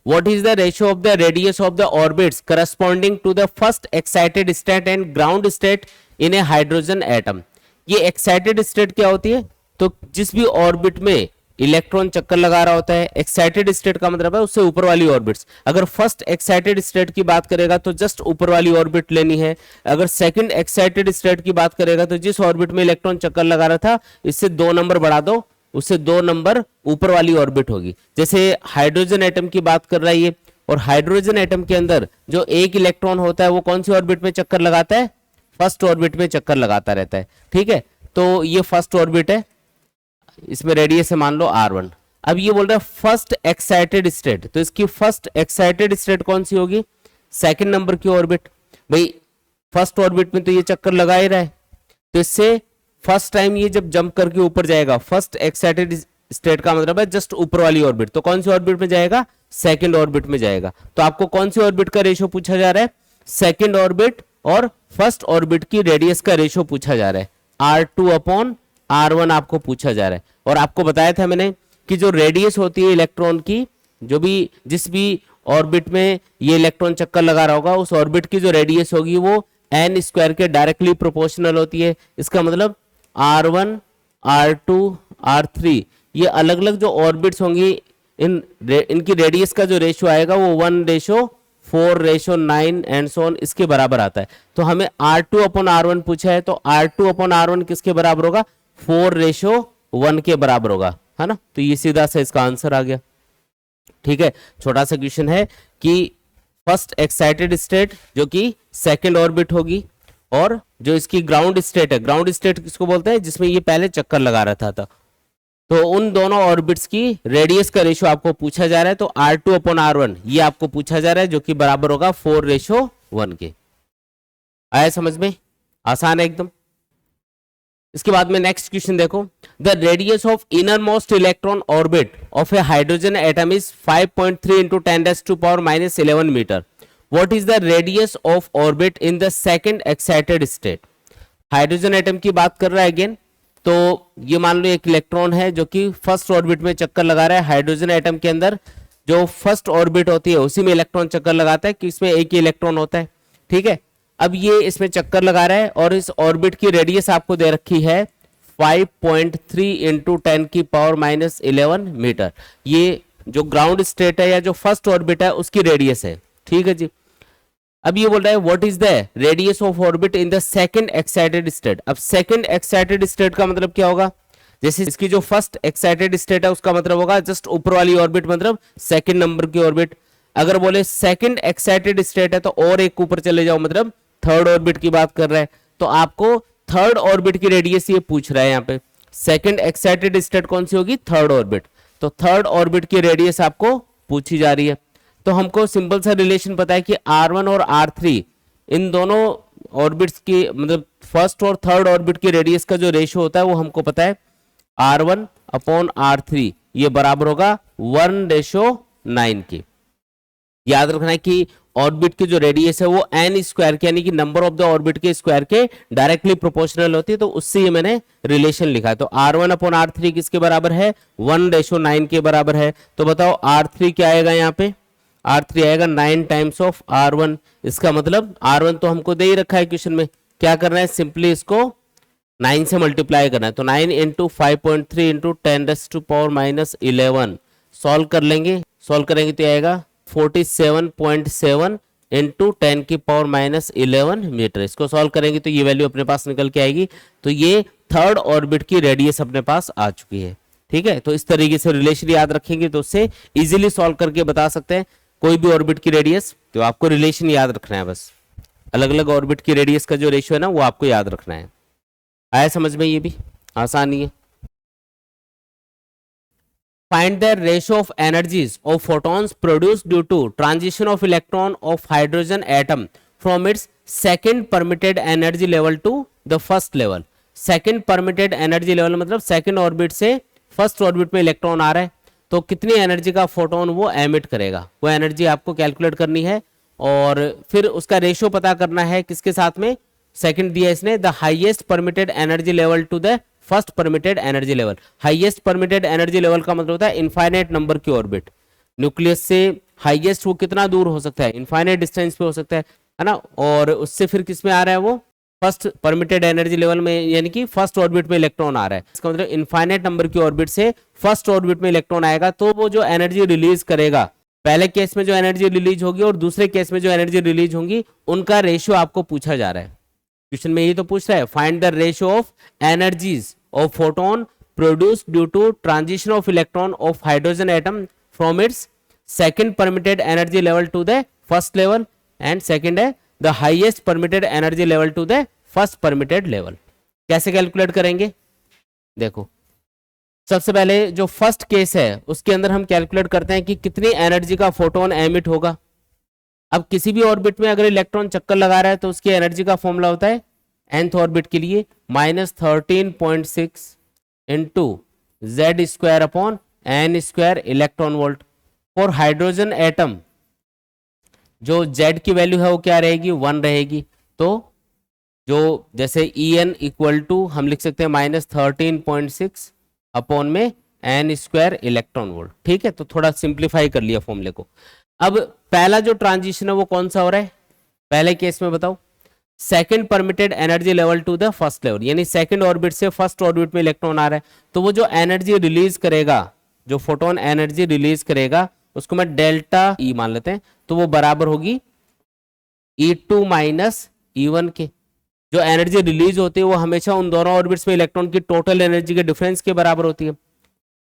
What is the ratio of the radius of the orbits corresponding to the first excited state and ground state in a hydrogen atom? ये excited state क्या होती है? तो जिस भी orbit में electron चक्कर लगा रहा होता है, एक्साइटेड स्टेट का मतलब है उससे ऊपर वाली ऑर्बिट्स। अगर फर्स्ट एक्साइटेड स्टेट की बात करेगा तो जस्ट ऊपर वाली ऑर्बिट लेनी है। अगर सेकंड एक्साइटेड स्टेट की बात करेगा तो जिस ऑर्बिट में इलेक्ट्रॉन चक्कर लगा रहा था इससे 2 नंबर बढ़ा दो, उससे 2 नंबर ऊपर वाली ऑर्बिट होगी। जैसे हाइड्रोजन एटम की बात कर रहा है ये, और हाइड्रोजन एटम के अंदर जो एक इलेक्ट्रॉन होता है वो कौन सी ऑर्बिट में चक्कर लगाता है? फर्स्ट ऑर्बिट में चक्कर लगाता रहता है। ठीक है, तो ये फर्स्ट ऑर्बिट है, इसमें रेडियस है मान लो r1। अब ये बोल रहा है फर्स्ट एक्साइटेड स्टेट, तो इसकी फर्स्ट एक्साइटेड स्टेट कौन सी होगी? सेकंड नंबर की ऑर्बिट। भाई फर्स्ट ऑर्बिट में तो ये चक्कर लगा ही रहा है, तो इससे फर्स्ट टाइम ये जब जंप करके ऊपर जाएगा, फर्स्ट एक्साइटेड स्टेट का मतलब है जस्ट ऊपर वाली ऑर्बिट, तो कौन सी ऑर्बिट में जाएगा? सेकंड ऑर्बिट में जाएगा। तो आपको कौन सी ऑर्बिट का रेशियो पूछा जा रहा है? सेकंड ऑर्बिट और फर्स्ट ऑर्बिट की रेडियस का रेशियो पूछा जा रहा है। R2/R1 आपको पूछा जा रहा है। और आपको बताया था मैंने कि जो रेडियस होती है इलेक्ट्रॉन की, जो भी जिस भी ऑर्बिट में ये इलेक्ट्रॉन चक्कर लगा रहा होगा उस ऑर्बिट की जो रेडियस होगी वो n स्क्वायर के डायरेक्टली प्रोपोर्शनल होती है। इसका मतलब R1, R2, R3 ये अलग अलग जो ऑर्बिट्स होंगी इनकी रेडियस का जो रेशियो आएगा वो 1:4:9 एंड सो ऑन इसके बराबर आता है। तो हमें R2/R1 पूछा है, तो R2/R1 किसके बराबर होगा? 4:1 के बराबर होगा, है ना। तो ये सीधा सा इसका आंसर आ गया। ठीक है, छोटा सा क्वेश्चन है कि फर्स्ट एक्साइटेड स्टेट जो कि सेकंड ऑर्बिट होगी, और जो इसकी ग्राउंड स्टेट है, ग्राउंड स्टेट किसको बोलते हैं? जिसमें ये पहले चक्कर लगा रहा था। तो उन दोनों ऑर्बिट्स की रेडियस का रेशियो आपको पूछा जा रहा है, तो R2/R1 ये आपको पूछा जा रहा है, जो कि बराबर होगा 4:1 के। आया समझ में? आसान है एकदम। इसके बाद में नेक्स्ट क्वेश्चन देखो, the radius of innermost electron orbit of a hydrogen atom is 5.3 × 10⁻11 metre. What is the radius of orbit in the second excited state? Hydrogen atom की बात कर रहा है अगेन। तो ये मान लो एक इलेक्ट्रॉन है जो कि फर्स्ट ऑर्बिट में चक्कर लगा रहा है। हाइड्रोजन एटम के अंदर जो फर्स्ट ऑर्बिट होती है उसी में इलेक्ट्रॉन चक्कर लगाता है, कि इसमें एक ही इलेक्ट्रॉन होता है। ठीक है, अब ये इसमें चक्कर लगा रहा है और इस ऑर्बिट की रेडियस आपको दे रखी है 5.3 × 10⁻11 मीटर। ये जो ग्राउंड स्टेट है या जो फर्स्ट ऑर्बिट है उसकी रेडियस है। ठीक है जी। अब ये बोल रहा है what is the radius of orbit in the second excited state. अब सेकंड एक्साइटेड स्टेट का मतलब क्या होगा? जैसे इसकी जो फर्स्ट एक्साइटेड स्टेट है उसका मतलब होगा जस्ट ऊपर वाली ऑर्बिट, मतलब सेकंड नंबर की ऑर्बिट। अगर बोले सेकंड एक्साइटेड स्टेट है तो और एक ऊपर चले जाओ, मतलब थर्ड ऑर्बिट की बात कर रहा है। तो आपको थर्ड ऑर्बिट की रेडियस ये पूछ रहा है यहाँ पे। सेकंड एक्साइटेड स्टेट कौन सी होगी? Third orbit. तो थर्ड ऑर्बिट की रेडियस आपको पूछी जा रही है। तो हमको सिंपल सा रिलेशन पता है कि R1 और R3 इन दोनों ऑर्बिट्स की, मतलब फर्स्ट और थर्ड ऑर्बिट की रेडियस का जो रेशियो होता है वो हमको पता है R1/R3 ये बराबर होगा 1:9 के। याद रखना है कि ऑर्बिट की जो रेडियस है वो n स्क्वायर के यानी कि नंबर ऑफ द ऑर्बिट के स्क्वायर के डायरेक्टली प्रोपोर्शनल होती है, तो उससे ये मैंने रिलेशन लिखा है। तो R1/R3 किसके बराबर है? 1:9 के बराबर है। तो बताओ R3 क्या आएगा? यहाँ पे R3 आएगा 9 टाइम्स ऑफ R1। इसका मतलब R1 तो हमको दे ही रखा है क्वेश्चन में, क्या करना है? सिंपली इसको 9 से मल्टीप्लाई करना है। तो 9 × 5.3 × 10⁻11 सॉल्व कर लेंगे। सॉल्व करेंगे तो आएगा 47.7 × 10⁻11 मीटर। इसको सॉल्व करेंगे तो ये वैल्यू अपने पास निकल के आएगी। तो ये थर्ड ऑर्बिट की रेडियस अपने पास आ चुकी है। ठीक है, तो इस तरीके से रिलेशन याद रखेंगे तो उससे इजीली सॉल्व करके बता सकते हैं कोई भी ऑर्बिट की रेडियस। तो आपको रिलेशन याद रखना है, बस अलग अलग ऑर्बिट की रेडियस का जो रेशियो है ना वो आपको याद रखना है। आया समझ में? ये भी आसानी है। Find the ratio of energies of photons produced due to transition of electron of hydrogen atom from its second permitted energy level to the first level. Second permitted energy level मतलब सेकंड ऑर्बिट से first orbit में electron आ रहा है तो कितनी energy का photon वो एमिट करेगा, वो एनर्जी आपको कैलकुलेट करनी है। और फिर उसका रेशियो पता करना है किसके साथ में? सेकंड दिया इसने, the highest permitted energy level to the first permitted energy level. Highest permitted energy level का मतलब होता है इनफाइनाइट नंबर की ऑर्बिट। न्यूक्लियस से हाईएस्ट वो कितना दूर हो सकता है, इनफाइनाइट डिस्टेंस पे हो सकता है ना। और उससे फिर किस में आ रहा है वो, फर्स्ट परमिटेड एनर्जी लेवल में, यानी कि फर्स्ट ऑर्बिट में इलेक्ट्रॉन आ रहा है। इसका मतलब इनफाइनाइट नंबर की ऑर्बिट से फर्स्ट ऑर्बिट में इलेक्ट्रॉन आएगा, तो वो जो एनर्जी रिलीज करेगा, पहले केस में जो एनर्जी रिलीज होगी और दूसरे केस में जो एनर्जी रिलीज होंगी, उनका रेशियो आपको पूछा जा रहा है। क्वेश्चन में ये तो पूछ रहा है, find the ratio of energies of photon produced due to transition of electron of hydrogen atom from its second permitted energy level to the first level, and second है the highest permitted energy level to the first permitted level. कैसे calculate करेंगे, देखो सबसे पहले जो first case है उसके अंदर हम कैलकुलेट करते हैं कि कितनी एनर्जी का फोटोन एमिट होगा। अब किसी भी ऑर्बिट में अगर इलेक्ट्रॉन चक्कर लगा रहा है तो उसकी एनर्जी का फॉर्मूला होता है nth ऑर्बिट के लिए -13.6 into Z square upon n square electron volt. For hydrogen atom जो z की वैल्यू है वो क्या रहेगी, 1 रहेगी। तो जो जैसे En इक्वल टू हम लिख सकते हैं -13.6 अपॉन में एन स्क्वायर इलेक्ट्रॉन वोल्ट। ठीक है, तो थोड़ा सिंप्लीफाई कर लिया फॉर्मूले को। अब पहला जो ट्रांजिशन है वो कौन सा हो रहा है, पहले केस में बताओ, second permitted energy level to the first level, यानी सेकंड ऑर्बिट से फर्स्ट ऑर्बिट में इलेक्ट्रॉन आ रहा है। तो वो जो एनर्जी रिलीज करेगा, जो फोटोन एनर्जी रिलीज करेगा, उसको मैं डेल्टा ई मान लेते हैं, तो वो बराबर होगी E2 माइनस E1 के। जो एनर्जी रिलीज होती है वो हमेशा उन दोनों ऑर्बिट्स में इलेक्ट्रॉन की टोटल एनर्जी के डिफरेंस के बराबर होती है।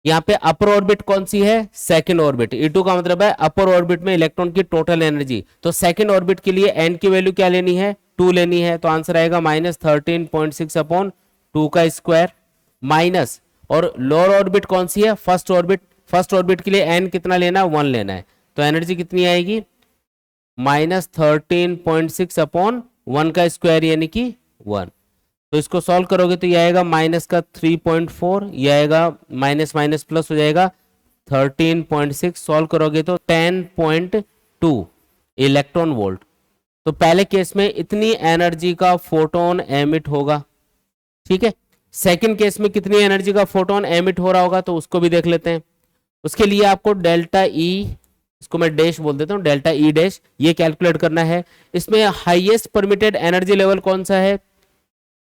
यहाँ पे अपर ऑर्बिट कौन सी है, सेकंड ऑर्बिट। E2 का मतलब है अपर ऑर्बिट में इलेक्ट्रॉन की टोटल एनर्जी। तो सेकंड ऑर्बिट के लिए n की वैल्यू क्या लेनी है, 2 लेनी है। तो आंसर आएगा -13.6 अपॉन 2 का स्क्वायर माइनस, और लोअर ऑर्बिट कौन सी है, फर्स्ट ऑर्बिट। फर्स्ट ऑर्बिट के लिए n कितना लेना है, 1 लेना है। तो एनर्जी कितनी आएगी, -13.6 अपॉन 1 का स्क्वायर यानी कि 1। तो इसको सॉल्व करोगे तो ये आएगा माइनस का 3.4, ये आएगा माइनस माइनस प्लस हो जाएगा 13.6, सॉल्व करोगे तो 10.2 इलेक्ट्रॉन वोल्ट। तो पहले केस में इतनी एनर्जी का फोटोन एमिट होगा। ठीक है, सेकंड केस में कितनी एनर्जी का फोटोन एमिट हो रहा होगा तो उसको भी देख लेते हैं। उसके लिए आपको डेल्टा ई, इसको मैं डैश बोल देता हूँ, डेल्टा ई डैश, ये कैलकुलेट करना है। इसमें हाईएस्ट परमिटेड एनर्जी लेवल कौन सा है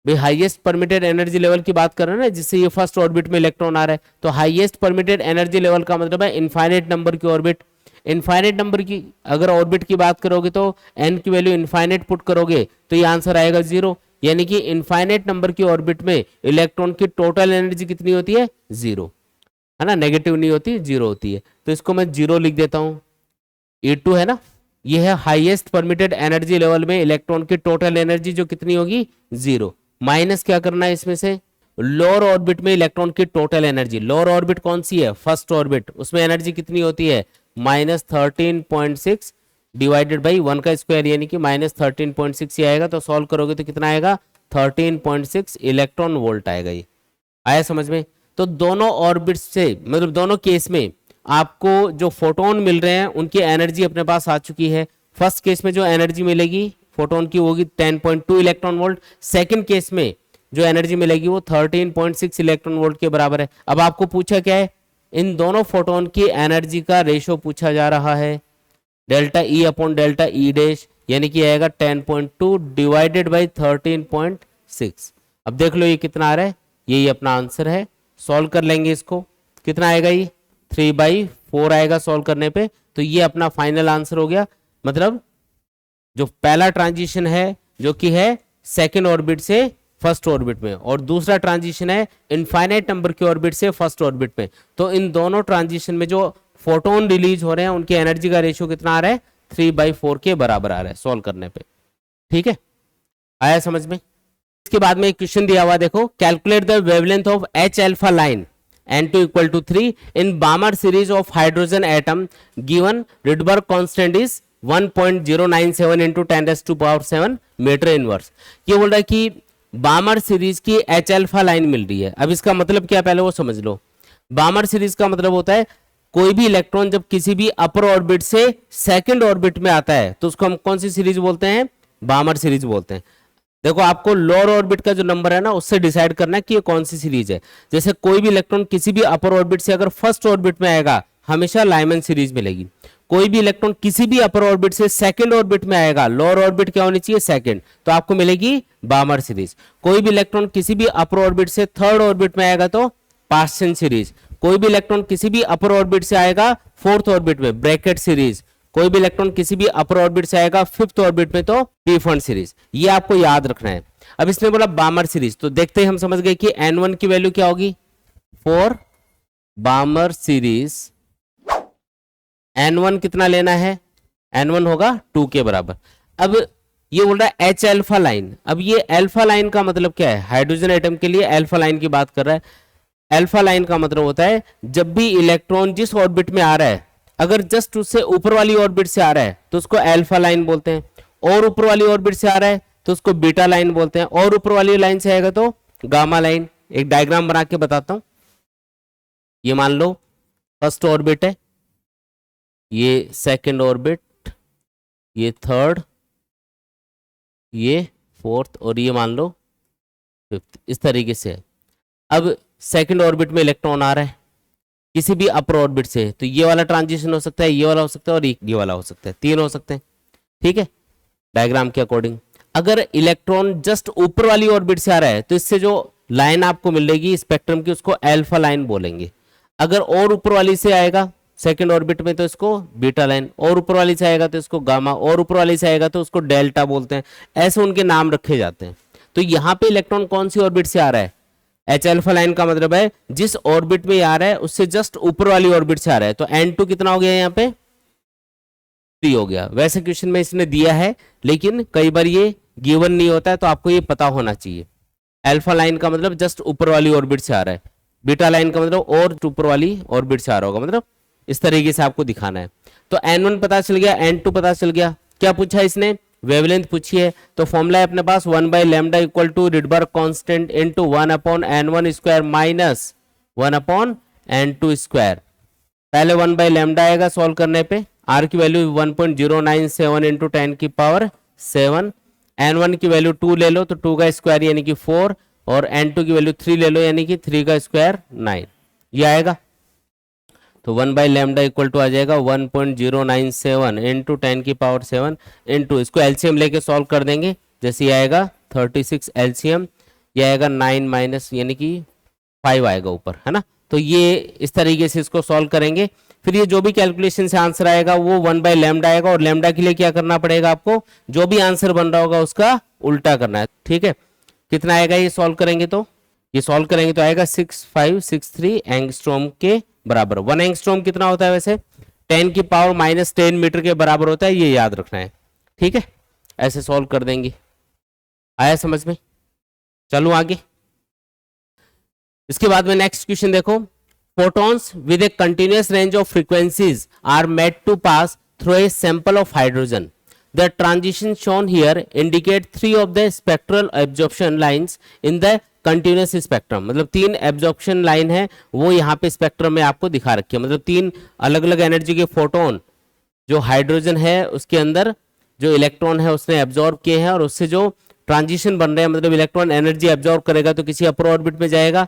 भाई, हाईएस्ट परमिटेड एनर्जी लेवल की बात कर रहे हैं ना, जिससे ये फर्स्ट ऑर्बिट में इलेक्ट्रॉन आ रहा है। तो हाईएस्ट परमिटेड एनर्जी लेवल का मतलब है इनफाइनाइट नंबर की ऑर्बिट। इनफाइनाइट नंबर की अगर ऑर्बिट की बात करोगे तो n की वैल्यू इनफाइनाइट पुट करोगे तो ये आंसर आएगा 0, यानी कि इनफाइनाइट नंबर की ऑर्बिट में इलेक्ट्रॉन की टोटल एनर्जी कितनी होती है, 0, है ना, नेगेटिव नहीं होती, 0 होती है। तो इसको मैं 0 लिख देता हूँ। E2 है ना, ये है हाईएस्ट परमिटेड एनर्जी लेवल में इलेक्ट्रॉन की टोटल एनर्जी जो कितनी होगी, 0। माइनस क्या करना है इसमें से, लोअर ऑर्बिट में इलेक्ट्रॉन की टोटल एनर्जी। लोअर ऑर्बिट कौन सी है, फर्स्ट ऑर्बिट, उसमें एनर्जी कितनी होती है, -13.6 डिवाइडेड बाई 1 का स्क्वायर यानी कि -13.6 ही आएगा। तो सॉल्व करोगे तो कितना आएगा, 13.6 इलेक्ट्रॉन वोल्ट आएगा। ये आया समझ में। तो दोनों ऑर्बिट से, मतलब दोनों केस में आपको जो फोटोन मिल रहे हैं उनकी एनर्जी अपने पास आ चुकी है। फर्स्ट केस में जो एनर्जी मिलेगी फोटोन की होगी 10.2 इलेक्ट्रॉन वोल्ट। सेकंड केस में जो एनर्जी मिलेगी वो 13.6 इलेक्ट्रॉन वोल्ट के बराबर है। अब आपको पूछा क्या है, इन दोनों फोटोन की एनर्जी का रेशो पूछा जा रहा है, delta E upon delta E dash, यानी कि आएगा 10.2 डिवाइडेड बाई 13.6। अब देख लो ये कितना आ रहा है, यही अपना आंसर है। सॉल्व कर लेंगे इसको, कितना आएगा, ये 3/4 आएगा सॉल्व करने पे। तो ये अपना फाइनल आंसर हो गया। मतलब जो पहला ट्रांजिशन है जो कि है सेकंड ऑर्बिट से फर्स्ट ऑर्बिट में, और दूसरा ट्रांजिशन है इनफाइनाइट नंबर के ऑर्बिट से फर्स्ट ऑर्बिट में, तो इन दोनों ट्रांजिशन में जो फोटोन रिलीज हो रहे हैं उनकी एनर्जी का रेशियो कितना आ रहा है, 3/4 के बराबर आ रहा है सॉल्व करने पे। ठीक है, आया समझ में। इसके बाद में एक क्वेश्चन दिया हुआ, देखो, calculate the wavelength of H alpha line N2 equal to 3 in Balmer series of hydrogen atom given Rydberg constant is 1.097 into 10⁻⁷ metre inverse. ये बोल रहा है कि बामर सीरीज की H अल्फा लाइन मिल रही है। अब इसका मतलब क्या, पहले वो समझ लो। बामर सीरीज का मतलब होता है कोई भी इलेक्ट्रॉन जब किसी भी अपर ऑर्बिट से सेकंड ऑर्बिट में आता है तो उसको हम कौन सी सीरीज बोलते हैं, बामर सीरीज बोलते हैं। देखो, आपको लोअर ऑर्बिट का जो नंबर है ना उससे डिसाइड करना है कि ये कौन सी सीरीज है। जैसे कोई भी इलेक्ट्रॉन किसी भी अपर ऑर्बिट से अगर फर्स्ट ऑर्बिट में आएगा हमेशा लाइमन सीरीज मिलेगी, कोई भी इलेक्ट्रॉन किसी भी अपर ऑर्बिट से सेकंड ऑर्बिट में आएगा, लोअर ऑर्बिट क्या होनी चाहिए, सेकंड, तो आपको मिलेगी बामर सीरीज। कोई भी इलेक्ट्रॉन किसी भी अपर ऑर्बिट से थर्ड ऑर्बिट में आएगा तो पास्चन सीरीज। कोई भी इलेक्ट्रॉन किसी भी अपर ऑर्बिट से आएगा फोर्थ ऑर्बिट में, ब्रैकेट सीरीज। कोई भी इलेक्ट्रॉन किसी भी अपर ऑर्बिट से आएगा फिफ्थ ऑर्बिट में तो पी सीरीज। ये आपको याद रखना है। अब इसने बोला बामर सीरीज, तो देखते ही हम समझ गए कि N1 की वैल्यू क्या होगी, 4 बामर सीरीज। N1 कितना लेना है, N1 होगा 2 के बराबर। अब ये बोल रहा है H अल्फा लाइन। अब ये अल्फा लाइन का मतलब क्या है, हाइड्रोजन एटम के लिए अल्फा लाइन की बात कर रहा है। अल्फा लाइन का मतलब होता है जब भी इलेक्ट्रॉन जिस ऑर्बिट में आ रहा है, अगर जस्ट उससे ऊपर वाली ऑर्बिट से आ रहा है तो उसको अल्फा लाइन बोलते हैं, और ऊपर वाली ऑर्बिट से आ रहा है तो उसको बीटा लाइन बोलते हैं, और ऊपर वाली लाइन से आएगा तो गामा लाइन। एक डायग्राम बना के बताता हूं। ये मान लो फर्स्ट ऑर्बिट है, ये सेकंड ऑर्बिट, ये थर्ड, ये फोर्थ, और ये मान लो फिफ्थ, इस तरीके से है। अब सेकंड ऑर्बिट में इलेक्ट्रॉन आ रहा है किसी भी अपर ऑर्बिट से, तो ये वाला ट्रांजिशन हो सकता है, ये वाला हो सकता है, और ये वाला हो सकता है, तीन हो सकते हैं, ठीक है, डायग्राम के अकॉर्डिंग। अगर इलेक्ट्रॉन जस्ट ऊपर वाली ऑर्बिट से आ रहा है तो इससे जो लाइन आपको मिलेगी स्पेक्ट्रम की उसको अल्फा लाइन बोलेंगे। अगर और ऊपर वाली से आएगा सेकंड ऑर्बिट में तो इसको बीटा लाइन, और ऊपर वाली से आएगा तो इसको गामा, और ऊपर वाली से आएगा तो उसको डेल्टा बोलते हैं। ऐसे उनके नाम रखे जाते हैं। तो यहाँ पे इलेक्ट्रॉन कौन सी ऑर्बिट से आ रहा है, एच अल्फा लाइन का मतलब है जिस ऑर्बिट में आ रहा है उससे जस्ट ऊपर वाली ऑर्बिट से आ रहा है। तो N2 कितना हो गया यहाँ पे, 3 हो गया। वैसे क्वेश्चन में इसने दिया है लेकिन कई बार ये गिवन नहीं होता है, तो आपको ये पता होना चाहिए। अल्फा लाइन का मतलब जस्ट ऊपर वाली ऑर्बिट से आ रहा है, बीटा लाइन का मतलब और ऊपर वाली ऑर्बिट से आ रहा होगा, मतलब इस तरीके से आपको दिखाना है। तो N1 पता चल गया, N2 पता चल गया। क्या पूछा इसने, वेवलेंथ पूछी है। तो फॉर्मूला है अपने पास 1/λ equal to Rydberg constant into 1/N1 square minus 1/N2 square. पहले 1/λ आएगा सॉल्व करने पे, R की वैल्यू 1.097 इंटू 10 की पावर 7, N1 की वैल्यू 2 ले लो तो 2 का स्क्वायर यानी कि 4, और N2 की वैल्यू 3 ले लो यानी कि 3 का स्क्वायर 9, ये आएगा। तो 1/λ इक्वल टू आ जाएगा 1.097 इंटू 10 की पावर 7 इंटू, इसको एलसीएम लेके सॉल्व कर देंगे, जैसे ये आएगा 36 एलसीएम, ये आएगा 9 माइनस यानी कि 5 आएगा ऊपर, है ना। तो ये इस तरीके से इसको सॉल्व करेंगे। फिर ये जो भी कैलकुलेशन से आंसर आएगा वो 1/λ आएगा, और लैम्डा के लिए क्या करना पड़ेगा आपको, जो भी आंसर बन रहा होगा उसका उल्टा करना है, ठीक है। कितना आएगा ये सॉल्व करेंगे तो, ये सॉल्व करेंगे तो आएगा 6563 एंगस्ट्रॉम के बराबर। 1 एंगस्ट्रॉम कितना होता है वैसे, 10 की पावर माइनस 10 मीटर के बराबर होता है, ये याद रखना है, ठीक है। ऐसे सॉल्व कर देंगे। आया समझ में, चलो आगे। इसके बाद में नेक्स्ट क्वेश्चन देखो, photons with a continuous range of frequencies are made to pass through a sample of hydrogen. The transitions shown here indicate 3 of the spectral absorption lines in the continuous spectrum. मतलब 3 absorption line है वो यहाँ पे spectrum में आपको दिखा रखी है। मतलब 3 अलग अलग एनर्जी के फोटोन जो हाइड्रोजन है उसके अंदर जो इलेक्ट्रॉन है उसने एब्जॉर्ब किए हैं, और उससे जो ट्रांजिशन बन रहे हैं, मतलब इलेक्ट्रॉन एनर्जी एब्जॉर्ब करेगा तो किसी अपर ऑर्बिट में जाएगा,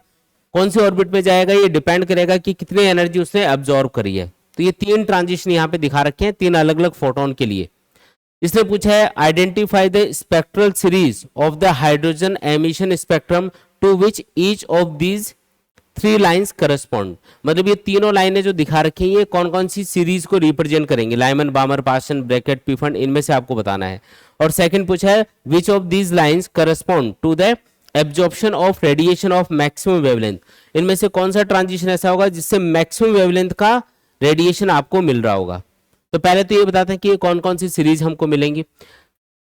कौन सी ऑर्बिट में जाएगा ये डिपेंड करेगा कि कितनी एनर्जी उसने एब्जॉर्ब करी है। तो ये 3 ट्रांजिशन यहाँ पे दिखा रखे हैं 3 अलग अलग फोटोन के लिए। इसने पूछा है identify the spectral series of the hydrogen emission spectrum to which each of these 3 lines correspond. मतलब ये तीनों लाइनें जो दिखा रखी हैं ये कौन कौन सी सीरीज को रिप्रेजेंट करेंगे, Lyman, Balmer, Paschen, Brackett, Pfund, इनमें से आपको बताना है। और सेकंड पूछा है which of these lines correspond to the absorption of radiation of maximum wavelength. इनमें से कौन सा ट्रांजिशन ऐसा होगा जिससे मैक्सिमम वेवलेंथ का रेडिएशन आपको मिल रहा होगा। तो पहले तो ये बताते हैं कि कौन कौन सी सीरीज हमको मिलेंगी।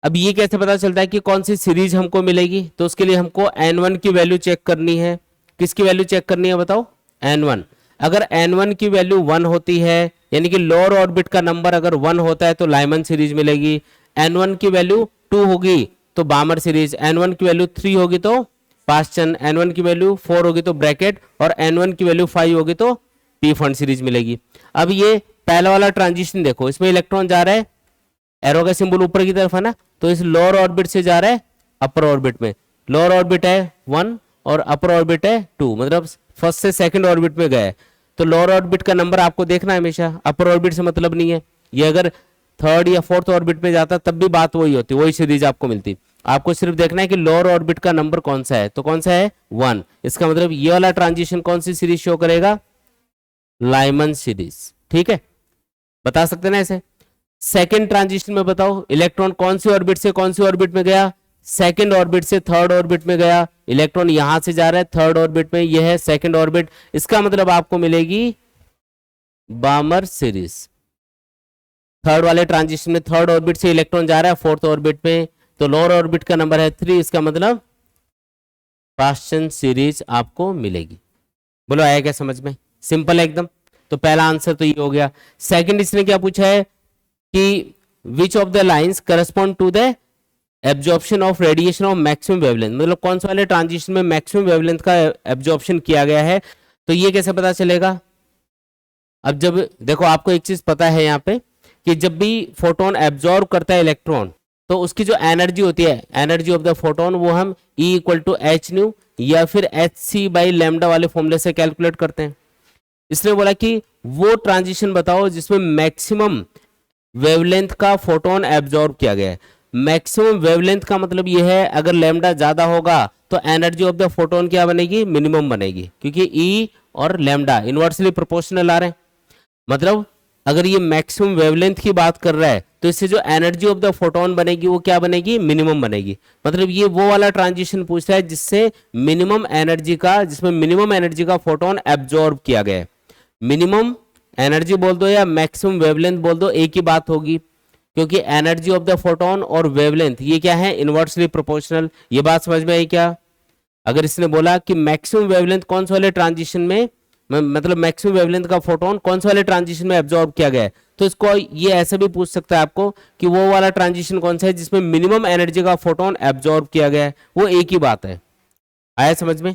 अब ये कैसे पता चलता है कि कौन सी सीरीज हमको मिलेगी, तो उसके लिए हमको N1 की वैल्यू चेक करनी है। किसकी वैल्यू चेक करनी है बताओ, N1। अगर N1 की वैल्यू 1 होती है यानी कि लोअर ऑर्बिट का नंबर अगर 1 होता है तो लाइमन सीरीज मिलेगी। N1 की वैल्यू 2 होगी तो बामर सीरीज, N1 की वैल्यू 3 होगी तो पास्चन, N1 की वैल्यू 4 होगी तो ब्रैकेट, और N1 की वैल्यू 5 होगी तो पी फंड सीरीज मिलेगी। अब ये पहला वाला ट्रांजिशन देखो, इसमें इलेक्ट्रॉन जा रहा है, एरो का सिंबल ऊपर की तरफ है ना, तो इस लोअर ऑर्बिट से जा रहा है अपर ऑर्बिट में। लोअर ऑर्बिट है 1 और अपर ऑर्बिट है 2, मतलब फर्स्ट से सेकंड ऑर्बिट में गए। तो लोअर ऑर्बिट का नंबर आपको देखना है हमेशा, अपर ऑर्बिट से मतलब नहीं है। ये अगर थर्ड या फोर्थ ऑर्बिट में जाता तब भी बात वही होती, वही सीरीज आपको मिलती। आपको सिर्फ देखना है कि लोअर ऑर्बिट का नंबर कौन सा है, तो कौन सा है 1। इसका मतलब ये वाला ट्रांजिशन कौन सी सीरीज शो करेगा, लाइमन सीरीज। ठीक है, बता सकते हैं ना ऐसे। सेकेंड ट्रांजिशन में बताओ इलेक्ट्रॉन कौन सी ऑर्बिट से कौन सी ऑर्बिट में गया, सेकेंड ऑर्बिट से थर्ड ऑर्बिट में गया। इलेक्ट्रॉन यहां से जा रहा है थर्ड ऑर्बिट में, यह है सेकेंड ऑर्बिट। इसका मतलब आपको मिलेगी बामर सीरीज। थर्ड वाले ट्रांजिशन में थर्ड ऑर्बिट से इलेक्ट्रॉन जा रहा है फोर्थ ऑर्बिट में, तो लोअर ऑर्बिट का नंबर है 3, इसका मतलब पाश्चन सीरीज आपको मिलेगी। बोलो आया क्या समझ में, सिंपल है एकदम। तो पहला आंसर तो ये हो गया। सेकंड इसने क्या पूछा है कि which of the lines correspond to the absorption of radiation of maximum wavelength, मतलब कौन से वाले ट्रांजिशन में मैक्सिमम वेवलेंथ का एब्जॉर्प्शन किया गया है। तो ये कैसे पता चलेगा, अब जब देखो आपको एक चीज पता है यहाँ पे कि जब भी फोटोन एब्जॉर्ब करता है इलेक्ट्रॉन, तो उसकी जो एनर्जी होती है, एनर्जी ऑफ द फोटोन, वो हम E = h/nu या फिर hc/λ वाले फॉर्मूले से कैलकुलेट करते हैं। इसने बोला कि वो ट्रांजिशन बताओ जिसमें मैक्सिमम वेवलेंथ का फोटोन एब्जॉर्ब किया गया है। मैक्सिमम वेवलेंथ का मतलब ये है अगर लैम्डा ज्यादा होगा तो एनर्जी ऑफ द फोटोन क्या बनेगी, मिनिमम बनेगी, क्योंकि E और लैम्डा इनवर्सली प्रोपोर्शनल आ रहे हैं। मतलब अगर ये मैक्सिमम वेवलेंथ की बात कर रहा है तो इससे जो एनर्जी ऑफ द फोटोन बनेगी वो क्या बनेगी, मिनिमम बनेगी। मतलब ये वो वाला ट्रांजिशन पूछ रहा है जिससे मिनिमम एनर्जी का, जिसमें मिनिमम एनर्जी का फोटोन एब्जॉर्ब किया गया है। मिनिमम एनर्जी बोल दो या मैक्सिमम वेवलेंथ बोल दो, एक ही बात होगी, क्योंकि एनर्जी ऑफ द फोटोन और वेवलेंथ ये क्या है, इनवर्सली प्रोपोर्शनल। ये बात समझ में आई क्या। अगर इसने बोला कि मैक्सिमम वेवलेंथ कौन से वाले ट्रांजिशन में, मतलब मैक्सिमम वेवलेंथ का फोटोन कौन से वाले ट्रांजिशन में एब्जॉर्ब किया गया है, तो इसको ये ऐसे भी पूछ सकता है आपको कि वो वाला ट्रांजिशन कौन सा है जिसमें मिनिमम एनर्जी का फोटोन एब्जॉर्ब किया गया है, वो एक ही बात है। आया समझ में।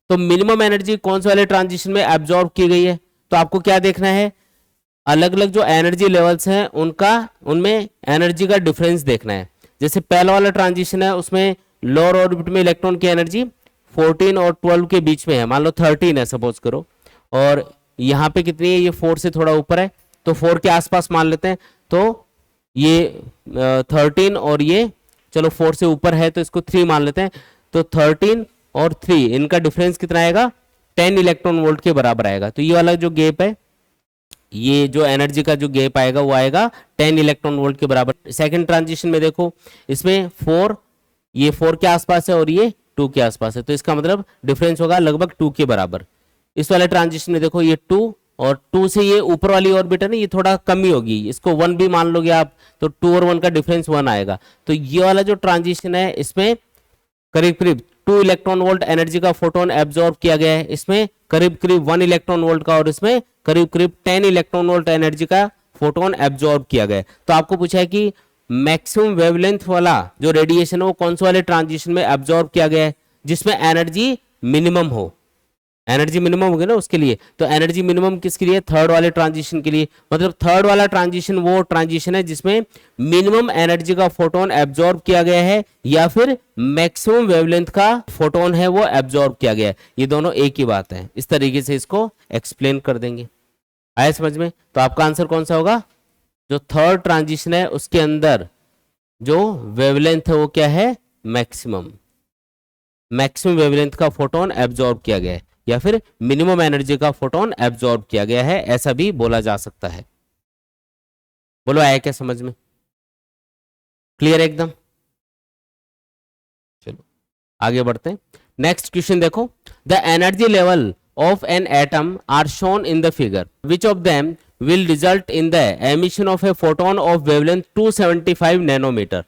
तो मिनिमम एनर्जी कौन से वाले ट्रांजिशन में एब्जॉर्ब की गई है, तो आपको क्या देखना है, अलग अलग जो एनर्जी लेवल्स हैं उनका, उनमें एनर्जी का डिफरेंस देखना है। जैसे पहला वाला ट्रांजिशन है उसमें लोअर ऑर्बिट में इलेक्ट्रॉन की एनर्जी 14 और 12 के बीच में है, मान लो 13 है सपोज करो, और यहाँ पे कितनी है, ये 4 से थोड़ा ऊपर है, तो 4 के आसपास मान लेते हैं। तो ये 13 और ये चलो 4 से ऊपर है तो इसको 3 मान लेते हैं। तो 13 और 3 इनका डिफरेंस कितना आएगा, 10 इलेक्ट्रॉन वोल्ट के बराबर आएगा। तो ये वाला जो गैप है, ये जो एनर्जी का जो गैप आएगा वो आएगा 10 इलेक्ट्रॉन वोल्ट के बराबर। सेकंड ट्रांजिशन में देखो इसमें 4, ये 4 के आसपास है और ये 2 के आसपास है, तो इसका मतलब डिफरेंस होगा लगभग 2 के बराबर। इस वाले ट्रांजिशन में देखो ये 2 और 2 से ये ऊपर वाली ऑर्बिट है ना, ये थोड़ा कम ही होगी, इसको 1 भी मान लोगे आप, तो 2 और 1 का डिफरेंस 1 आएगा। तो ये वाला जो ट्रांजिशन है इसमें करीब करीब 2 इलेक्ट्रॉन वोल्ट एनर्जी का फोटोन एब्जॉर्ब किया गया है, इसमें करीब करीब 1 इलेक्ट्रॉन वोल्ट का, और इसमें करीब करीब 10 इलेक्ट्रॉन वोल्ट एनर्जी का फोटोन एब्जॉर्ब किया गया है। तो आपको पूछा है कि मैक्सिमम वेवलेंथ वाला जो रेडिएशन है वो कौन से वाले ट्रांजिशन में एब्जॉर्ब किया गया है जिसमें एनर्जी मिनिमम हो। एनर्जी मिनिमम होगी ना उसके लिए, तो एनर्जी मिनिमम किसके लिए, थर्ड वाले ट्रांजिशन के लिए। मतलब थर्ड वाला ट्रांजिशन वो ट्रांजिशन है जिसमें मिनिमम एनर्जी का फोटोन एब्जॉर्ब किया गया है या फिर मैक्सिमम वेवलेंथ का फोटोन है वो एब्जॉर्ब किया गया है। ये दोनों एक ही बात है, इस तरीके से इसको एक्सप्लेन कर देंगे। आया समझ में। तो आपका आंसर कौन सा होगा, जो थर्ड ट्रांजिशन है उसके अंदर जो वेवलेंथ है वो क्या है, मैक्सिमम। मैक्सिमम वेवलेंथ का फोटोन एब्जॉर्ब किया गया है या फिर मिनिमम एनर्जी का फोटोन एब्जॉर्ब किया गया है, ऐसा भी बोला जा सकता है। बोलो आया क्या समझ में, क्लियर एकदम। चलो आगे बढ़ते हैं। नेक्स्ट क्वेश्चन देखो, the energy level of an atom are shown in the figure. Which of them will result in the emission of a photon of wavelength 275 nanometer?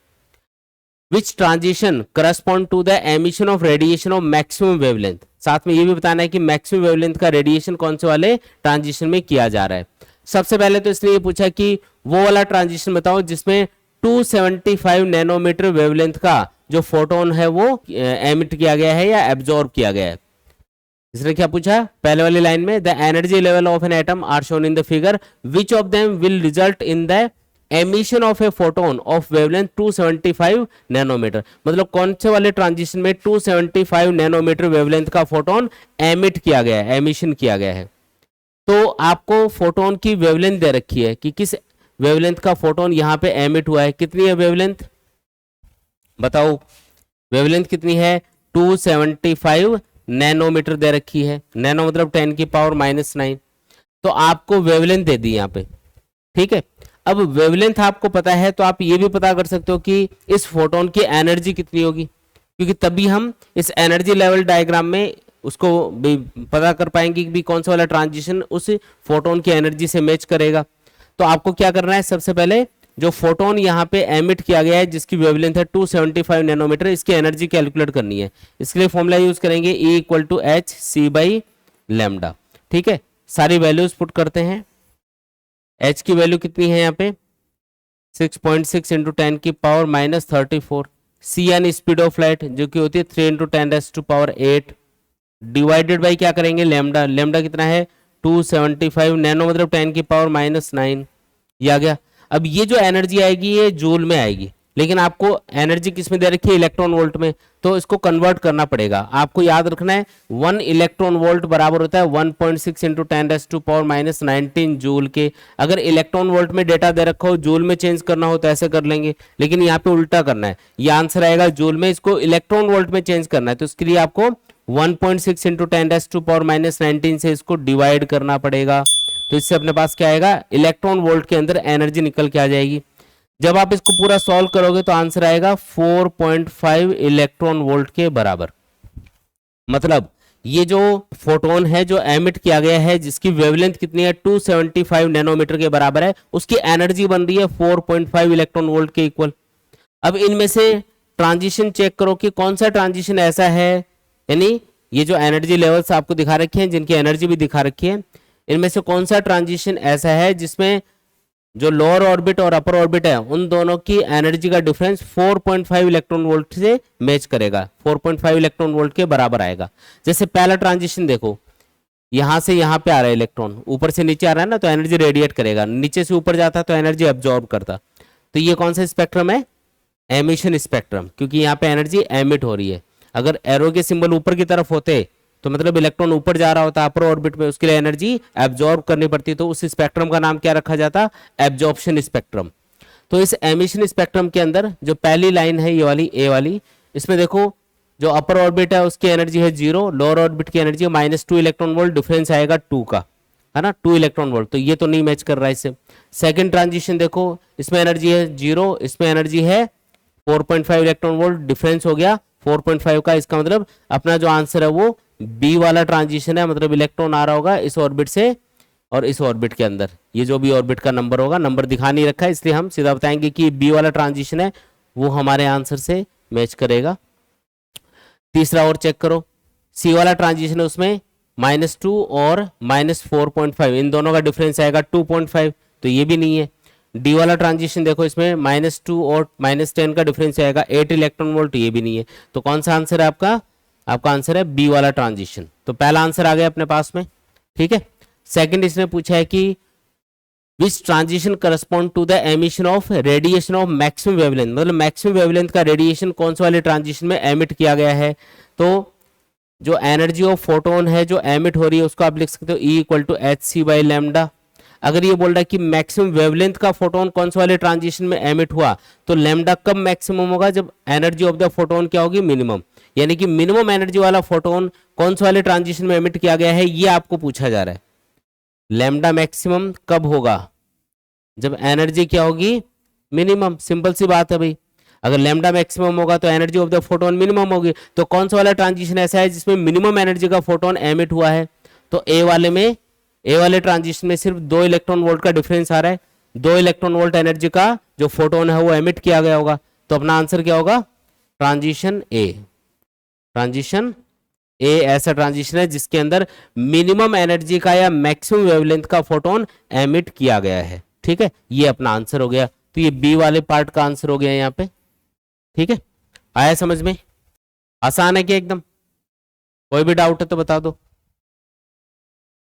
Which transition correspond to the emission of radiation of maximum wavelength? साथ में ये भी बताना है कि maximum wavelength का radiation कौन से वाले ट्रांजिशन में किया जा रहा है। सबसे पहले तो इसने ये पूछा कि वो वाला ट्रांजिशन बताओ जिसमें 275 नैनोमीटर वेवलेंथ का जो फोटोन है वो एमिट किया गया है या एब्जॉर्ब किया गया है। इसने क्या पूछा, पहले वाली लाइन में the energy level of an atom are shown in the figure, which of them will result in the emission of a photon of wavelength 275 nanometre. मतलब कौन से वाले ट्रांजिशन में 275 नैनोमीटर वेवलेंथ का फोटोन एमिट किया गया है, एमिशन किया गया है। तो आपको फोटोन की वेवलेंथ दे रखी है कि किस वेवलेंथ का फोटोन यहाँ पे एमिट हुआ है, कितनी है वेवलेंथ बताओ, वेवलेंथ कितनी है 275 नैनोमीटर दे रखी है, नैनो मतलब 10 की पावर -9, तो आपको वेवलेंथ दे दी यहाँ पे, ठीक है। अब वेवलेंथ आपको पता है तो आप ये भी पता कर सकते हो कि इस फोटोन की एनर्जी कितनी होगी, क्योंकि तभी हम इस एनर्जी लेवल डायग्राम में उसको भी पता कर पाएंगे कि भी कौन सा वाला ट्रांजिशन उस फोटोन की एनर्जी से मैच करेगा। तो आपको क्या करना है, सबसे पहले जो फोटोन यहाँ पे एमिट किया गया है जिसकी वेवलेंथ है 275 नैनोमीटर, इसकी एनर्जी कैलकुलेट करनी है। इसके लिए फॉर्मूला यूज करेंगे E = hc/λ, ठीक है। सारी वैल्यूज पुट करते हैं। h की वैल्यू कितनी है यहाँ पे 6.6 × 10 की power -34, cn speed of light जो कि होती है 3 × 10⁸ डिवाइडेड बाई क्या करेंगे लैम्डा, लैम्डा कितना है 275 नैनो मतलब 10 की पावर -9, ये आ गया। अब ये जो एनर्जी आएगी ये जूल में आएगी, लेकिन आपको एनर्जी किस में दे रखी है इलेक्ट्रॉन वोल्ट में, तो इसको कन्वर्ट करना पड़ेगा। आपको याद रखना है 1 इलेक्ट्रॉन वोल्ट बराबर होता है 1.6 × 10⁻⁻19 जूल के। अगर इलेक्ट्रॉन वोल्ट में डेटा दे रखा हो जूल में चेंज करना हो तो ऐसे कर लेंगे, लेकिन यहाँ पे उल्टा करना है, ये आंसर आएगा जूल में, इसको इलेक्ट्रॉन वोल्ट में चेंज करना है, तो इसके लिए आपको 1.6 × 10⁻⁻19 से इसको डिवाइड करना पड़ेगा। तो इससे अपने पास क्या आएगा इलेक्ट्रॉन वोल्ट के अंदर एनर्जी निकल के आ जाएगी। जब आप इसको पूरा सॉल्व करोगे तो आंसर आएगा 4.5 इलेक्ट्रॉन वोल्ट के बराबर। मतलब ये जो फोटोन है जो एमिट किया गया है जिसकी वेवलेंथ कितनी है 275 नैनोमीटर के बराबर है, उसकी एनर्जी बन रही है 4.5 इलेक्ट्रॉन वोल्ट के इक्वल। अब इनमें से ट्रांजिशन चेक करो कि कौन सा ट्रांजिशन ऐसा है, यानी ये जो एनर्जी लेवल्स आपको दिखा रखे हैं जिनकी एनर्जी भी दिखा रखी है, इनमें से कौन सा ट्रांजिशन ऐसा है जिसमें जो लोअर ऑर्बिट और अपर ऑर्बिट है उन दोनों की एनर्जी का डिफरेंस 4.5 इलेक्ट्रॉन वोल्ट से मैच करेगा, 4.5 इलेक्ट्रॉन वोल्ट के बराबर आएगा। जैसे पहला ट्रांजिशन देखो, यहां से यहां पे आ रहा है इलेक्ट्रॉन, ऊपर से नीचे आ रहा है ना, तो एनर्जी रेडिएट करेगा, नीचे से ऊपर जाता तो एनर्जी एब्जॉर्ब करता। तो ये कौन सा स्पेक्ट्रम है एमिशन स्पेक्ट्रम, क्योंकि यहाँ पे एनर्जी एमिट हो रही है। अगर एरो के सिंबल ऊपर की तरफ होते तो मतलब इलेक्ट्रॉन ऊपर जा रहा होता अपर ऑर्बिट में, उसके लिए एनर्जी एब्जॉर्ब करनी पड़ती, तो उस स्पेक्ट्रम का नाम क्या रखा जाता एब्जॉर्प्शन स्पेक्ट्रम। तो इस एमिशन स्पेक्ट्रम के अंदर जो पहली लाइन है ये वाली ए वाली, इसमें देखो जो अपर ऑर्बिट है उसकी एनर्जी है 0, लोअर ऑर्बिट की एनर्जी है -2 इलेक्ट्रॉन वोल्ट, डिफरेंस आएगा 2 का, है ना 2 इलेक्ट्रॉन वोल्ट, तो ये तो नहीं मैच कर रहा है इससे। सेकंड ट्रांजिशन देखो, इसमें एनर्जी है 0, इसमें एनर्जी है 4.5 इलेक्ट्रॉन वोल्ट, डिफरेंस हो गया 4.5 का, इसका मतलब अपना जो आंसर है वो बी वाला ट्रांजिशन है, मतलब इलेक्ट्रॉन आ रहा होगा इस ऑर्बिट से और इस ऑर्बिट के अंदर, ये जो भी ऑर्बिट का नंबर होगा, नंबर दिखा नहीं रखा है इसलिए हम सीधा बताएंगे कि बी वाला ट्रांजिशन है वो हमारे आंसर से मैच करेगा। तीसरा और चेक करो, सी वाला ट्रांजिशन है उसमें -2 और -4.5 इन दोनों का डिफरेंस आएगा 2.5, तो ये भी नहीं है। डी वाला ट्रांजिशन देखो, इसमें -2 और -10 का डिफरेंस आएगा 8 इलेक्ट्रॉन वोल्ट, ये भी नहीं है। तो कौन सा आंसर है आपका, आपका आंसर है बी वाला ट्रांजिशन। तो पहला आंसर आ गया अपने पास में, ठीक है। सेकंड इसने पूछा है कि which transition correspond to the emission of radiation of maximum wavelength, मतलब मैक्सिमम वेवलेंथ का रेडिएशन कौन से वाले ट्रांजिशन में एमिट किया गया है। तो जो एनर्जी ऑफ फोटोन है जो एमिट हो रही है उसको आप लिख सकते हो E = hc/λ। अगर ये बोल रहा है कि मैक्सिमम वेवलेंथ का फोटोन कौन से वाले ट्रांजिशन में एमिट हुआ, तो लैम्डा कब मैक्सिमम होगा, जब एनर्जी ऑफ द फोटोन क्या होगी मिनिमम, यानी कि मिनिमम एनर्जी वाला फोटोन कौन से वाले ट्रांजिशन में एमिट किया गया है ये आपको पूछा जा रहा है। लैम्डा मैक्सिमम कब होगा, जब एनर्जी क्या होगी मिनिमम, सिंपल सी बात है भाई। अगर लैम्डा मैक्सिमम होगा तो energy of the photon minimum होगी, तो कौन सा वाला ट्रांजिशन ऐसा है जिसमें मिनिमम एनर्जी का फोटोन एमिट हुआ है, तो ए वाले ट्रांजिशन में सिर्फ 2 इलेक्ट्रॉन वोल्ट का डिफरेंस आ रहा है, 2 इलेक्ट्रॉन वोल्ट एनर्जी का जो फोटोन है वो एमिट किया गया होगा, तो अपना आंसर क्या होगा ट्रांजिशन ए। ट्रांजिशन ए ऐसा ट्रांजिशन है जिसके अंदर मिनिमम एनर्जी का या मैक्सिमम वेवलेंथ का फोटोन एमिट किया गया है, ठीक है। ये अपना आंसर हो गया, तो ये बी वाले पार्ट का आंसर हो गया यहाँ पे, ठीक है। आया समझ में, आसान है क्या एकदम, कोई भी डाउट है तो बता दो।